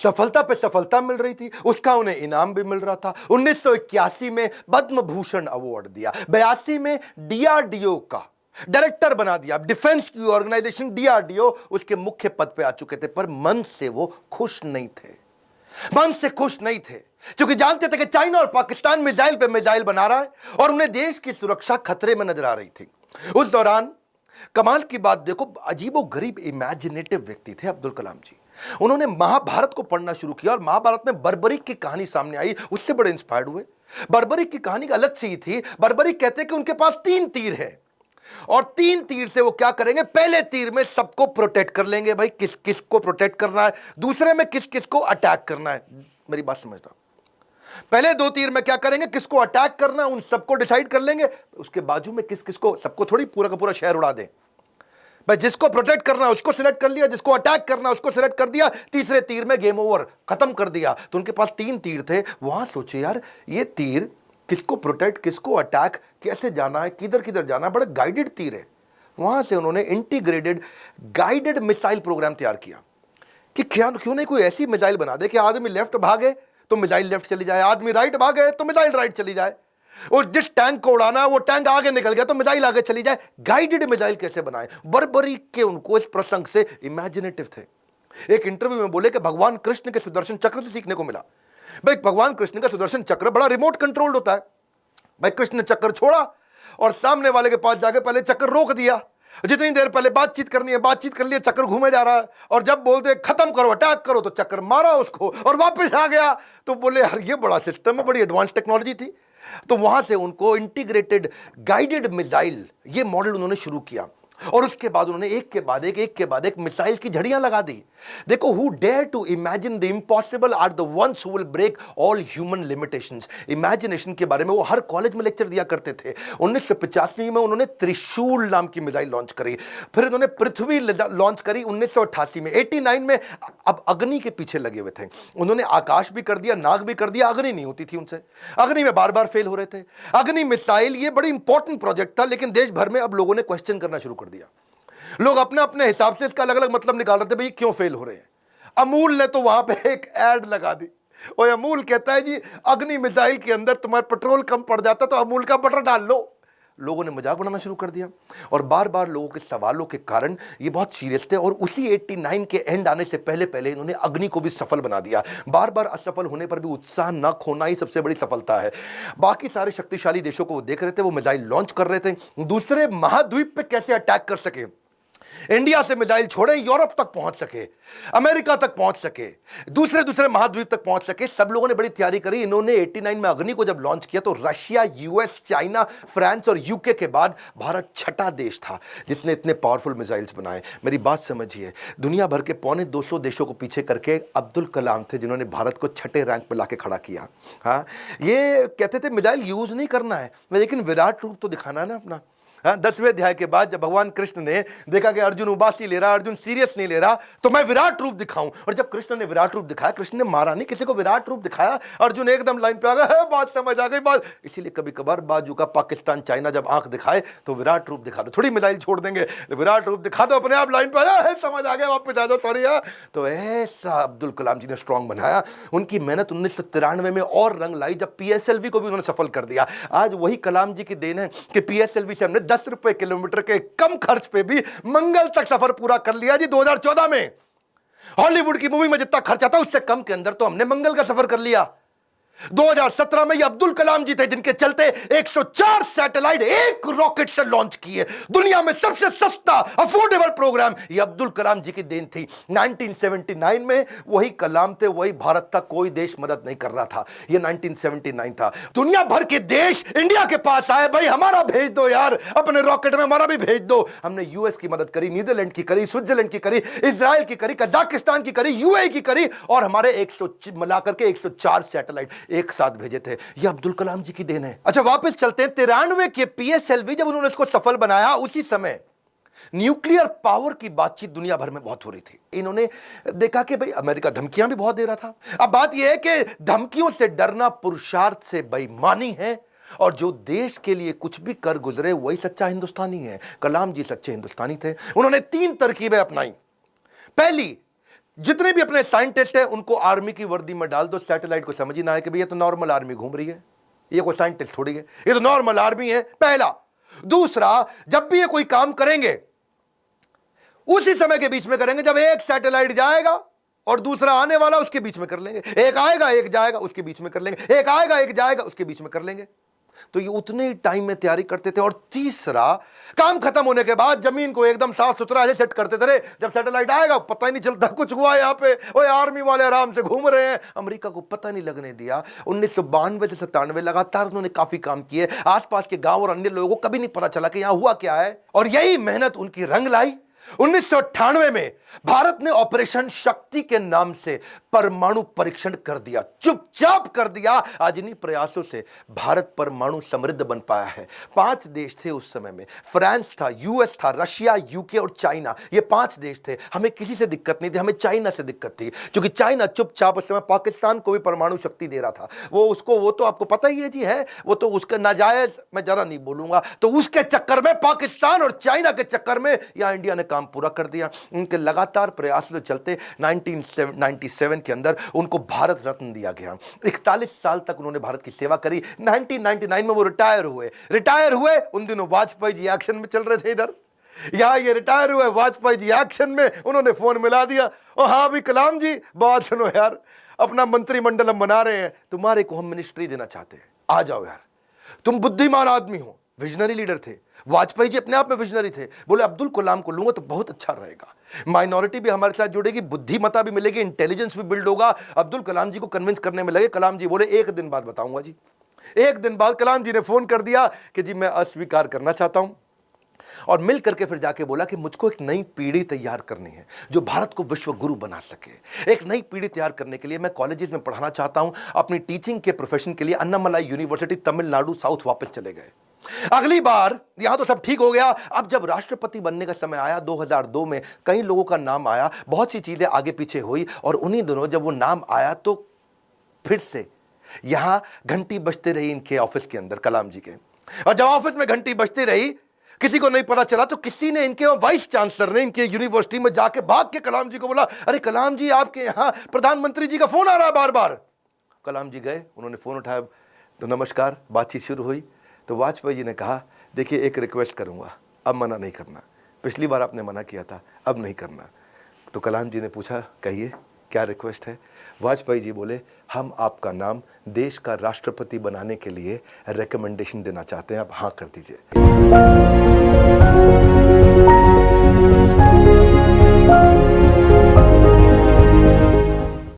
सफलता पे सफलता मिल रही थी, उसका उन्हें इनाम भी मिल रहा था। 1981 में पद्म भूषण अवार्ड दिया, 82 में डीआरडीओ का डायरेक्टर बना दिया, डिफेंस की ऑर्गेनाइजेशन डीआरडीओ, उसके मुख्य पद पे आ चुके थे। पर मन से वो खुश नहीं थे, मन से खुश नहीं थे, क्योंकि जानते थे कि चाइना और पाकिस्तान मिसाइल पे मिसाइल बना रहा है और उन्हें देश की सुरक्षा खतरे में नजर आ रही थी। उस दौरान कमाल की बात देखो, अजीबो गरीब इमेजिनेटिव व्यक्ति थे अब्दुल कलाम जी। उन्होंने महाभारत को पढ़ना शुरू किया और महाभारत में बर्बरीक की कहानी सामने आई, उससे बड़े इंस्पायर्ड हुए। बर्बरीक की कहानी अलग सी थी। बर्बरीक कहते हैं कि उनके पास 3 तीर है और 3 तीर से वो क्या करेंगे, पहले तीर में सबको प्रोटेक्ट कर लेंगे, भाई किस किस को प्रोटेक्ट करना है, दूसरे में किस किस को अटैक करना है। मेरी बात समझना, पहले 2 तीर में क्या करेंगे, किसको अटैक करना है उन सबको डिसाइड कर लेंगे, उसके बाजू में किस किस को, सबको थोड़ी पूरा का पूरा शहर उड़ा दें भाई, जिसको प्रोटेक्ट करना है उसको सिलेक्ट कर लिया, जिसको अटैक करना है उसको सिलेक्ट कर दिया, तीसरे तीर में गेम ओवर, खत्म कर दिया। तो उनके पास 3 तीर थे। वहां सोचे यार ये तीर किसको प्रोटेक्ट, किसको अटैक, कैसे जाना है, किधर किधर जाना है, बड़ा गाइडेड तीर है। वहां से उन्होंने इंटीग्रेटेड गाइडेड मिसाइल प्रोग्राम तैयार किया कि क्यों नहीं कोई ऐसी मिसाइल बना दे कि आदमी लेफ्ट भागे तो मिसाइल लेफ्ट चली जाए, आदमी राइट भागे तो मिसाइल राइट चली जाए, और जिस टैंक को उड़ाना है वो टैंक आगे निकल गया तो मिसाइल आगे चली जाए। गाइडेड मिसाइल कैसे बनाए, बर्बरीक के उनको इस प्रसंग से इमेजिनेटिव थे। एक इंटरव्यू में बोले कि भगवान कृष्ण के सुदर्शन चक्र से सीखने को मिला। भाई भगवान कृष्ण का सुदर्शन चक्र बड़ा रिमोट कंट्रोल्ड होता है। भाई कृष्ण ने चक्र छोड़ा और सामने वाले के पास जाके पहले चक्कर रोक दिया, जितनी देर पहले बातचीत करनी है बातचीत कर लिया, चक्कर घूमे जा रहा है, और जब बोलते खत्म करो अटैक करो तो चक्कर मारा उसको और वापस आ गया। तो बोले यार ये बड़ा सिस्टम है, बड़ी एडवांस टेक्नोलॉजी थी। तो वहां से उनको इंटीग्रेटेड गाइडेड मिसाइल ये मॉडल उन्होंने शुरू किया और उसके बाद उन्होंने एक के बाद एक मिसाइल की झड़ियां लगा दी। देखो, who dare to imagine the impossible are the ones who will break all human limitations. Imagination के बारे में वो हर कॉलेज में लेक्चर दिया करते थे। 1985 में उन्होंने त्रिशूल नाम की मिसाइल लॉन्च करी, फिर उन्होंने पृथ्वी लॉन्च करी 1988 में। 89 में अब अग्नि के पीछे लगे हुए थे। उन्होंने आकाश भी कर दिया, नाग भी कर दिया, अग्नि नहीं होती थी उनसे, अग्नि में बार बार फेल हो रहे थे। अग्नि मिसाइल ये बड़ी इंपॉर्टेंट प्रोजेक्ट था, लेकिन देश भर में अब लोगों ने क्वेश्चन करना शुरू कर दिया। लोग अपने अपने हिसाब से इसका अलग अलग मतलब निकाल रहे थे, भाई क्यों फेल हो रहे हैं। अमूल ने तो वहां पे एक ऐड लगा दी और अमूल कहता है जी अग्नि मिसाइल के अंदर तुम्हारा पेट्रोल कम पड़ जाता तो अमूल का बटर डाल लो। लोगों ने मजाक बनाना शुरू कर दिया और बार बार लोगों के सवालों के कारण ये बहुत सीरियस थे। और उसी 89 के एंड आने से पहले पहले इन्होंने अग्नि को भी सफल बना दिया। बार बार असफल होने पर भी उत्साह न खोना ही सबसे बड़ी सफलता है। बाकी सारे शक्तिशाली देशों को वो देख रहे थे, वो मिसाइल लॉन्च कर रहे थे, दूसरे महाद्वीप पे कैसे अटैक कर सके, इंडिया से मिसाइल छोड़े यूरोप तक पहुंच सके, अमेरिका तक पहुंच सके, दूसरे महाद्वीप तक पहुंच सके। सब लोगों ने बड़ी तैयारी करी। इन्होंने 89 में अग्नि को जब लॉन्च किया तो रशिया, यूएस, चाइना, फ्रांस और यूके के बाद भारत 6ठा देश था जिसने इतने पावरफुल मिसाइल्स बनाए। मेरी बात समझिए, दुनिया भर के 250 देशों को पीछे करके अब्दुल कलाम थे जिन्होंने भारत को 6ठे रैंक पर लाके खड़ा किया। हाँ, ये कहते थे मिसाइल यूज नहीं करना है, लेकिन विराट रूप तो दिखाना है ना अपना। 10वें अध्याय के बाद जब भगवान कृष्ण ने देखा कि अर्जुन उबासी ले रहा, अर्जुन सीरियस नहीं ले रहा, तो मैं विराट रूप दिखाऊं। और जब कृष्ण ने विराट रूप दिखाया, कृष्ण ने मारा नहीं, किसी को विराट रूप दिखाया, अर्जुन एकदम लाइन पे आ गया, है बात समझ आ गई बात। इसीलिए कभी कभार बाजू का पाकिस्तान चाइना जब आंख दिखाए तो विराट रूप दिखा दो, थोड़ी मिसाइल छोड़ देंगे, विराट रूप दिखा दो, अपने आप लाइन पे आया है, समझ आ गया, वापस आ जाओ, सॉरी। तो ऐसा अब्दुल कलाम जी ने स्ट्रांग बनाया। उनकी मेहनत 1993 में और रंग लाई जब पीएसएलवी को भी उन्होंने सफल कर दिया। आज वही कलाम जी की देन है कि पीएसएलवी से हमने 10 रुपए किलोमीटर के कम खर्च पे भी मंगल तक सफर पूरा कर लिया जी। 2014 में हॉलीवुड की मूवी में जितना खर्चा था उससे कम के अंदर तो हमने मंगल का सफर कर लिया। 2017 में ये अब्दुल कलाम जी थे जिनके चलते 104 सैटेलाइट एक रॉकेट से लॉन्च किए। दुनिया में सबसे सस्ता अफोर्डेबल प्रोग्राम ये अब्दुल कलाम जी की देन थी। 1979 में वही कलाम थे, वही भारत था, कोई देश मदद नहीं कर रहा था। ये 1979 था। दुनिया भर के देश इंडिया के पास आए, भाई हमारा भेज दो यार, अपने रॉकेट में हमारा भी भेज दो। हमने यूएस की मदद करी, नीदरलैंड की करी, स्विट्जरलैंड की करी, इजराइल की करी, कजाकिस्तान की करी, यूएई की करी, और हमारे 100 मिलाकर के 104 सैटेलाइट एक साथ भेजे थे। यह अब्दुल कलाम जी की देन है। अच्छा वापस चलते हैं 93 के पीएसएलवी जब उन्होंने इसको सफल बनाया, उसी समय न्यूक्लियर पावर की बातचीत दुनिया भर में बहुत हो रही थी। इन्होंने देखा कि भाई अमेरिका धमकियां भी बहुत दे रहा था। अब बात यह है कि धमकियों से डरना पुरुषार्थ से बेईमानी है, और जो देश के लिए कुछ भी कर गुजरे वही सच्चा हिंदुस्तानी है। कलाम जी सच्चे हिंदुस्तानी थे। उन्होंने 3 तरकीबें अपनाई। पहली, जितने भी अपने साइंटिस्ट हैं उनको आर्मी की वर्दी में डाल दो, सैटेलाइट को समझ ही ना है कि भैया तो नॉर्मल आर्मी घूम रही है, ये कोई साइंटिस्ट थोड़ी है, ये तो नॉर्मल आर्मी है, पहला। दूसरा, जब भी ये कोई काम करेंगे उसी समय के बीच में करेंगे जब एक सैटेलाइट जाएगा और दूसरा आने वाला, उसके बीच में कर लेंगे। एक आएगा एक जाएगा, उसके बीच में कर लेंगे, एक आएगा एक जाएगा, उसके बीच में कर लेंगे। तो ये उतने ही टाइम में तैयारी करते थे। और तीसरा, काम खत्म होने के बाद जमीन को एकदम साफ सुथरा ऐसे सेट करते थे, जब सैटेलाइट आएगा पता ही नहीं चलता कुछ हुआ यहां पे, ओए आर्मी वाले आराम से घूम रहे हैं। अमेरिका को पता नहीं लगने दिया। 1992 से 97 लगातार उन्होंने काफी काम किए। आसपास के गांव और अन्य लोगों को कभी नहीं पता चला कि यहां हुआ क्या है, और यही मेहनत उनकी रंग लाई। 1998 में भारत ने ऑपरेशन शक्ति के नाम से परमाणु परीक्षण कर दिया, चुपचाप कर दिया। आज इन्हीं प्रयासों से भारत परमाणु समृद्ध बन पाया है। 5 देश थे उस समय में, फ्रांस था, यूएस था, रशिया, यूके और चाइना। ये 5 देश थे। हमें किसी से दिक्कत नहीं थी, हमें चाइना से दिक्कत थी, क्योंकि चाइना चुपचाप उस समय पाकिस्तान को भी परमाणु शक्ति दे रहा था। वो तो आपको पता ही है जी, है वो तो उसका नाजायज, मैं जरा नहीं बोलूंगा। तो उसके चक्कर में, पाकिस्तान और चाइना के चक्कर में यहां इंडिया ने काम पूरा कर दिया। उनके लगातार प्रयास के चलते 1997 के अंदर उनको भारत रत्न दिया गया। 41 साल तक उन्होंने भारत की सेवा करी। 1999 में वो रिटायर हुए। उन दिनों वाजपेयी जी एक्शन में चल रहे थे इधर, यहां ये रिटायर हुए, वाजपेयी जी एक्शन में। उन्होंने फोन मिला दिया, ओ हाँ भी कलाम जी, बात सुनो यार, अपना मंत्रिमंडल हम बना रहे हैं, तुम्हारे को हम मिनिस्ट्री देना चाहते हैं, आ जाओ यार। तुम बुद्धिमान आदमी हो, विजनरी लीडर थे। वाजपेयी जी अपने आप में विजनरी थे। बोले अब्दुल कलाम को लूंगा तो बहुत अच्छा रहेगा, माइनॉरिटी भी हमारे साथ जुड़ेगी, बुद्धिमत्ता भी मिलेगी, इंटेलिजेंस भी बिल्ड होगा। अब्दुल कलाम जी को कन्विंस करने में लगे। कलाम जी बोले 1 दिन बाद बताऊंगा जी। 1 दिन बाद कलाम जी ने फोन कर दिया कि जी मैं अस्वीकार करना चाहता हूं, और मिल करके फिर जाके बोला कि मुझको एक नई पीढ़ी तैयार करनी है जो भारत को विश्व गुरु बना सके। एक नई पीढ़ी तैयार करने के लिए मैं कॉलेजेस में पढ़ाना चाहता हूं। अपनी टीचिंग के प्रोफेशन के लिए अन्नामलाई यूनिवर्सिटी तमिलनाडु साउथ वापस चले गए। अगली बार यहां तो सब ठीक हो गया। अब जब राष्ट्रपति बनने का समय आया 2002 में, कई लोगों का नाम आया, बहुत सी चीजें आगे पीछे हुई, और उन्हीं दिनों जब वो नाम आया तो फिर से यहां घंटी बजते रही इनके ऑफिस के अंदर, कलाम जी के। और जब ऑफिस में घंटी बजती रही, किसी को नहीं पता चला, तो किसी ने, इनके वाइस चांसलर ने इनके यूनिवर्सिटी में जाके भाग के कलाम जी को बोला, अरे कलाम जी आपके यहां प्रधानमंत्री जी का फोन आ रहा है बार बार। कलाम जी गए, उन्होंने फोन उठाया, तो नमस्कार, बातचीत शुरू हुई। तो वाजपेयी जी ने कहा, देखिए एक रिक्वेस्ट करूंगा, अब मना नहीं करना, पिछली बार आपने मना किया था, अब नहीं करना। तो कलाम जी ने पूछा, कहिए क्या रिक्वेस्ट है। वाजपेयी जी बोले, हम आपका नाम देश का राष्ट्रपति बनाने के लिए रिकमेंडेशन देना चाहते हैं, आप हाँ कर दीजिए।